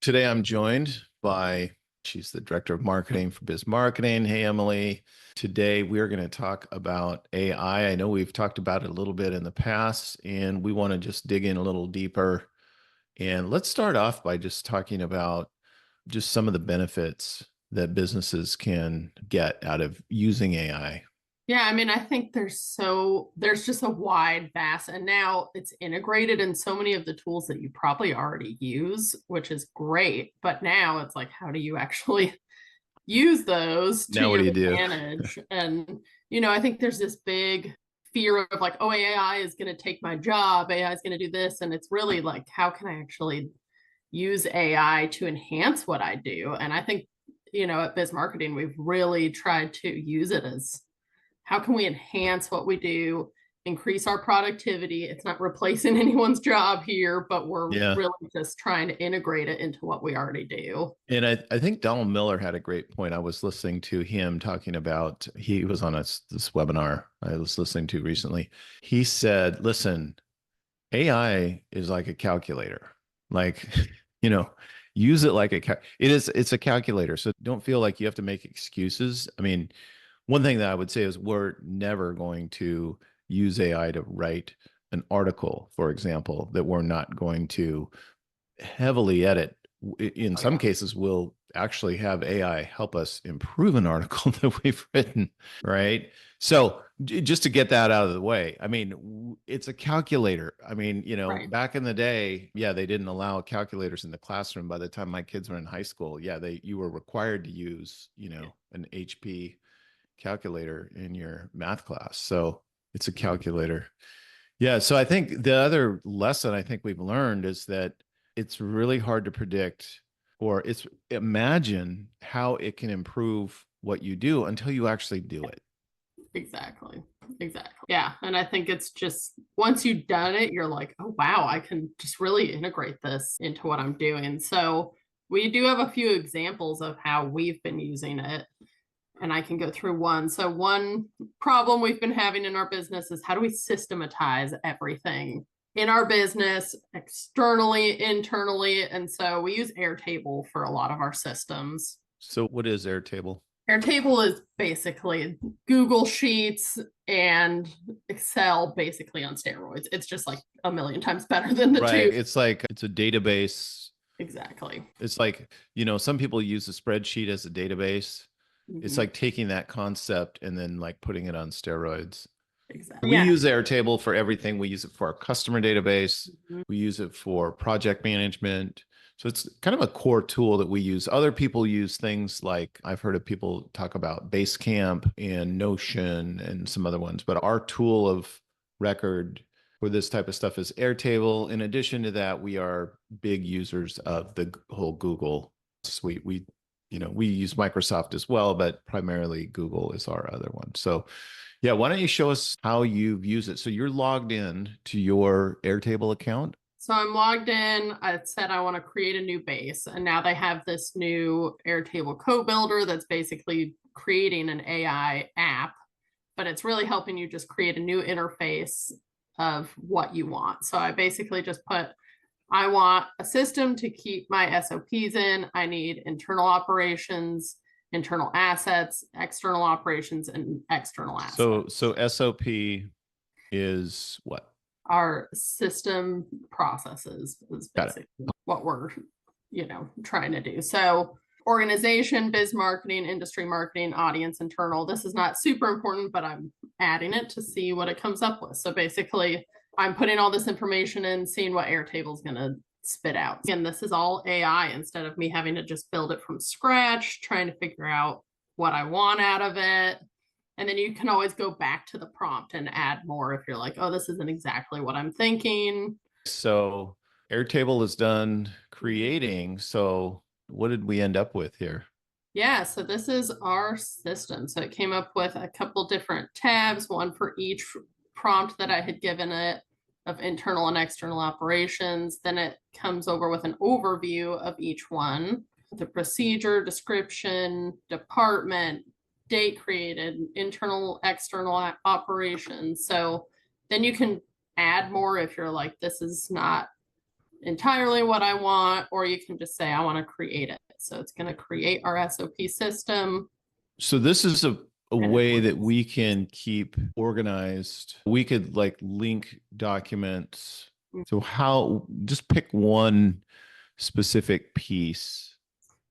Today I'm joined by, she's the director of marketing for Biz Marketing. Hey, Emily. Today we're going to talk about AI. I know we've talked about it a little bit in the past, and we want to just dig in a little deeper. And let's start off by just talking about just some of the benefits that businesses can get out of using AI. Yeah, I mean, I think there's just a vast, and now it's integrated in so many of the tools that you probably already use, which is great. But now it's like, how do you actually use those to Now, what your do you do? advantage? And, I think there's this big fear of like, oh, AI is going to take my job, AI is going to do this. And it's really like, how can I actually use AI to enhance what I do? And I think, at Biz Marketing, we've really tried to use it as how can we enhance what we do, increase our productivity? It's not replacing anyone's job here, but we're Yeah. really just trying to integrate it into what we already do. And I think Donald Miller had a great point. I was listening to him talking about, he was on this webinar I was listening to recently. He said, listen, AI is like a calculator. Like, you know, use it like it's a calculator. So don't feel like you have to make excuses. I mean, one thing that I would say is we're never going to use AI to write an article, for example, that we're not going to heavily edit. In Oh, some yeah. cases, we'll actually have AI help us improve an article that we've written, right? So just to get that out of the way, I mean, it's a calculator. I mean, Right. back in the day, yeah, they didn't allow calculators in the classroom. By the time my kids were in high school, yeah, you were required to use, an HP calculator in your math class. So it's a calculator. Yeah. So I think the other lesson I think we've learned is that it's really hard to predict, or it's imagine how it can improve what you do until you actually do it. Exactly. Exactly. Yeah. And I think it's just once you've done it, you're like, oh, wow, I can just really integrate this into what I'm doing. So we do have a few examples of how we've been using it. And I can go through one. So, one problem we've been having in our business is how do we systematize everything in our business, externally, internally? And so we use Airtable for a lot of our systems. So what is Airtable? Airtable is basically Google Sheets and Excel basically on steroids. It's just like a million times better than the two. Right. It's like it's a database. Exactly. It's like, some people use a spreadsheet as a database. It's Mhm. like taking that concept and then like putting it on steroids. Exactly. We Yeah. use Airtable for everything. We use it for our customer database. Mhm. We use it for project management. So it's kind of a core tool that we use. Other people use things like I've heard of people talk about Basecamp and Notion and some other ones, but our tool of record for this type of stuff is Airtable. In addition to that, we are big users of the whole Google suite. We use Microsoft as well, but primarily Google is our other one. So yeah, why don't you show us how you've used it? So you're logged in to your Airtable account. So I'm logged in. I said I want to create a new base. And now they have this new Airtable code builder that's basically creating an AI app, but it's really helping you just create a new interface of what you want. So I basically just put, I want a system to keep my SOPs in. I need internal operations, internal assets, external operations, and external assets. So SOP is what? Our system processes is Got it. basically what we're trying to do. So organization, biz marketing, industry marketing, audience, internal. This is not super important, but I'm adding it to see what it comes up with. So basically I'm putting all this information in, seeing what Airtable is going to spit out. And this is all AI instead of me having to just build it from scratch, trying to figure out what I want out of it. And then you can always go back to the prompt and add more if you're like, oh, this isn't exactly what I'm thinking. So Airtable is done creating. So what did we end up with here? Yeah, so this is our system. So it came up with a couple different tabs, one for each prompt that I had given it of internal and external operations. Then it comes over with an overview of each one, the procedure, description, department, date created, internal, external operations. So then you can add more if you're like, this is not entirely what I want, or you can just say, I want to create it. So it's going to create our SOP system. So this is a And way that we can keep organized. We could like link documents. So how, just pick one specific piece.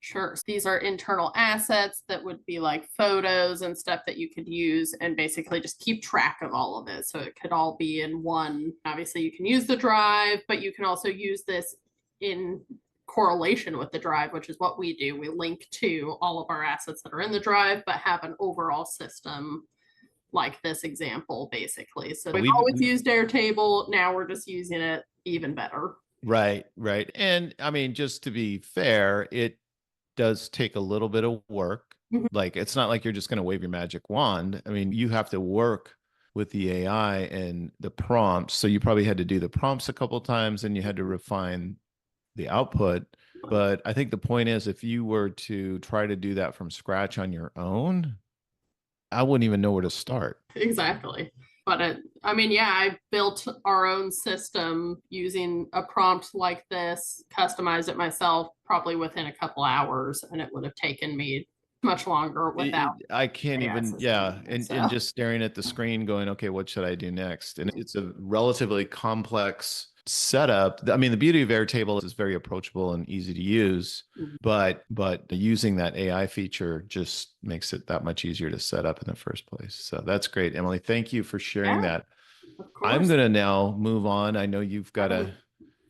Sure. These are internal assets that would be like photos and stuff that you could use and basically just keep track of all of it. So it could all be in one. Obviously, you can use the drive, but you can also use this in correlation with the drive, which is what we do. We link to all of our assets that are in the drive, but have an overall system like this example, basically. So we've always used Airtable. Now we're just using it even better. Right, right. And I mean, just to be fair, it does take a little bit of work. Like, it's not like you're just going to wave your magic wand. I mean, you have to work with the AI and the prompts. So you probably had to do the prompts a couple of times and you had to refine the output. But I think the point is, if you were to try to do that from scratch on your own, I wouldn't even know where to start. Exactly. But I mean, yeah, I built our own system using a prompt like this, customized it myself, probably within a couple hours, and it would have taken me much longer without. I can't even, yeah. And just staring at the screen going, okay, what should I do next? And it's a relatively complex setup. I mean, the beauty of Airtable is very approachable and easy to use, but using that AI feature just makes it that much easier to set up in the first place. So that's great, Emily. Thank you for sharing that. I'm going to now move on. I know you've got to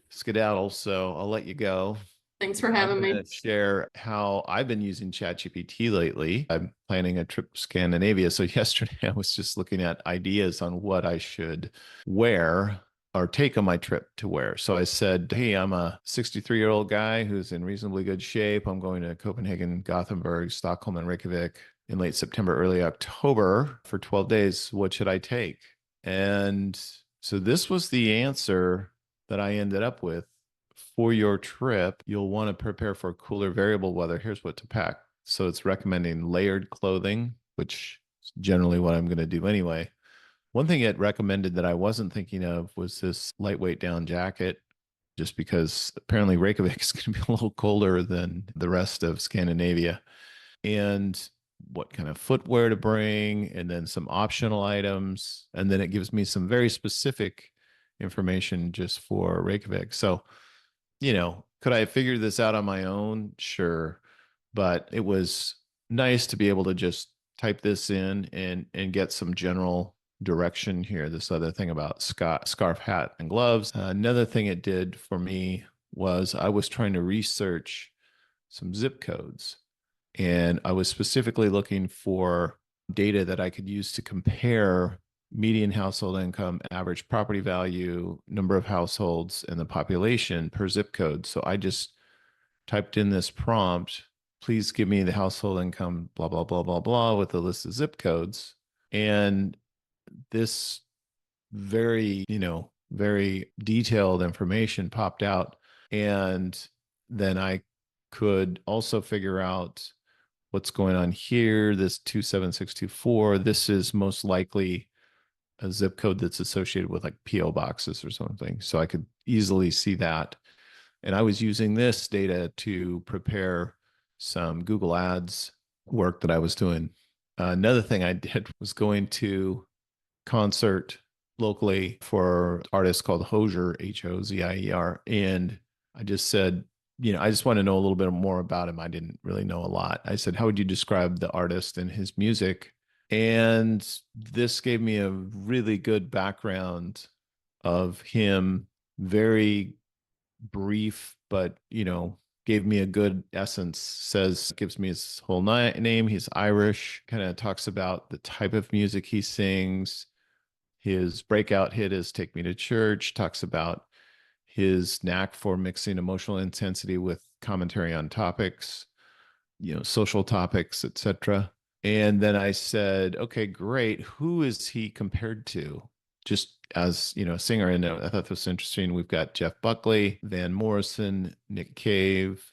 skedaddle, so I'll let you go. Thanks for having me. Share how I've been using ChatGPT lately. I'm planning a trip to Scandinavia. So yesterday I was just looking at ideas on what I should wear or take on my trip to wear. So I said, hey, I'm a 63-year-old guy who's in reasonably good shape. I'm going to Copenhagen, Gothenburg, Stockholm, and Reykjavík in late September, early October for 12 days. What should I take? And so this was the answer that I ended up with. For your trip, you'll want to prepare for cooler variable weather. Here's what to pack. So it's recommending layered clothing, which is generally what I'm going to do anyway. One thing it recommended that I wasn't thinking of was this lightweight down jacket, just because apparently Reykjavik is going to be a little colder than the rest of Scandinavia. And what kind of footwear to bring, and then some optional items. And then it gives me some very specific information just for Reykjavik. So, you know, could I have figured this out on my own? Sure. But it was nice to be able to just type this in and get some general direction here. This other thing about scarf, hat, and gloves. Another thing it did for me was I was trying to research some zip codes. And I was specifically looking for data that I could use to compare median household income, average property value, number of households, and the population per zip code. So I just typed in this prompt, please give me the household income, blah, blah, blah, blah, blah, with a list of zip codes. And this very, very detailed information popped out. And then I could also figure out what's going on here. This 27624, this is most likely a zip code that's associated with like PO boxes or something. So I could easily see that. And I was using this data to prepare some Google Ads work that I was doing. Another thing I did was going to concert locally for an artist called Hozier, Hozier. And I just said, I just want to know a little bit more about him. I didn't really know a lot. I said, how would you describe the artist and his music? And this gave me a really good background of him, very brief, but, gave me a good essence. Gives me his whole name. He's Irish, kind of talks about the type of music he sings. His breakout hit is Take Me to Church, talks about his knack for mixing emotional intensity with commentary on topics, social topics, etc. And then I said, okay, great. Who is he compared to? Just as, a singer. And I thought this was interesting. We've got Jeff Buckley, Van Morrison, Nick Cave,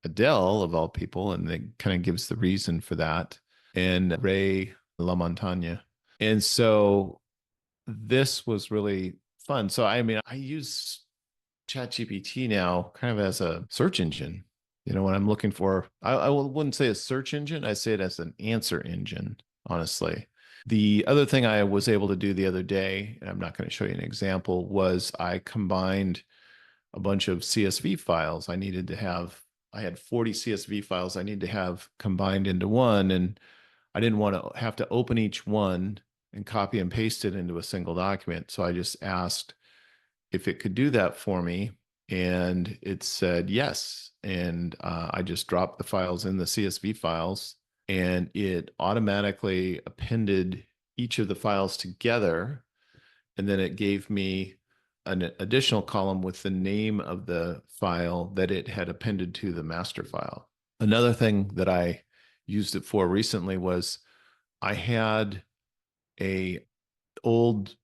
Adele, of all people. And it kind of gives the reason for that. And Ray LaMontagne. And so this was really fun. So, I mean, I use ChatGPT now kind of as a search engine. You know, when I'm looking for, I wouldn't say a search engine, I say it as an answer engine, honestly. The other thing I was able to do the other day, and I'm not going to show you an example, was I combined a bunch of CSV files. I had 40 CSV files I need to have combined into one, and I didn't want to have to open each one and copy and paste it into a single document. So I just asked if it could do that for me, and it said yes. And I just dropped the files in the CSV files, and it automatically appended each of the files together. And then it gave me an additional column with the name of the file that it had appended to the master file. Another thing that I used it for recently was I had a old,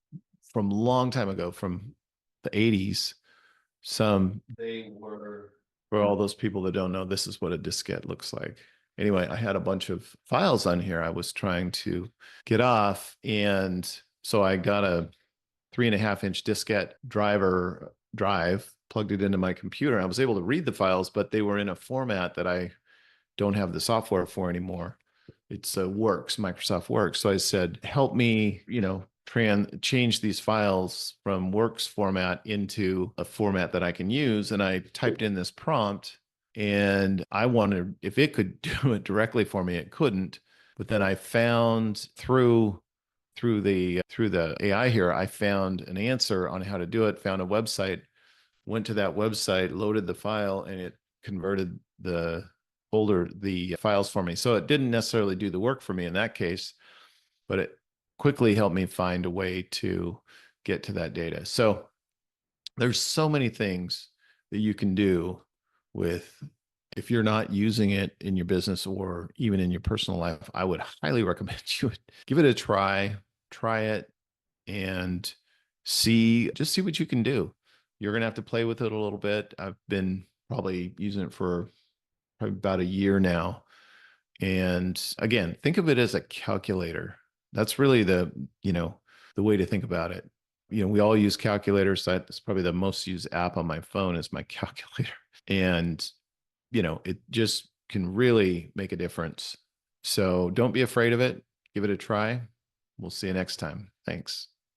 from a long time ago, from the 80s, they were, for all those people that don't know, this is what a diskette looks like. Anyway, I had a bunch of files on here I was trying to get off. And so I got a 3.5-inch diskette drive, plugged it into my computer. I was able to read the files, but they were in a format that I don't have the software for anymore. It's Works, Microsoft Works. So I said, help me, change these files from Works format into a format that I can use. And I typed in this prompt, and I wondered if it could do it directly for me. It couldn't. But then I found through the AI here, I found an answer on how to do it, found a website, went to that website, loaded the file, and it converted the files for me. So it didn't necessarily do the work for me in that case, but it quickly helped me find a way to get to that data. So there's so many things that you can do with, if you're not using it in your business or even in your personal life, I would highly recommend you give it a try it, and see what you can do. You're going to have to play with it a little bit. I've been probably using it for probably about a year now. And again, think of it as a calculator. That's really the way to think about it. We all use calculators. That's probably the most used app on my phone is my calculator. And, it just can really make a difference. So don't be afraid of it. Give it a try. We'll see you next time. Thanks.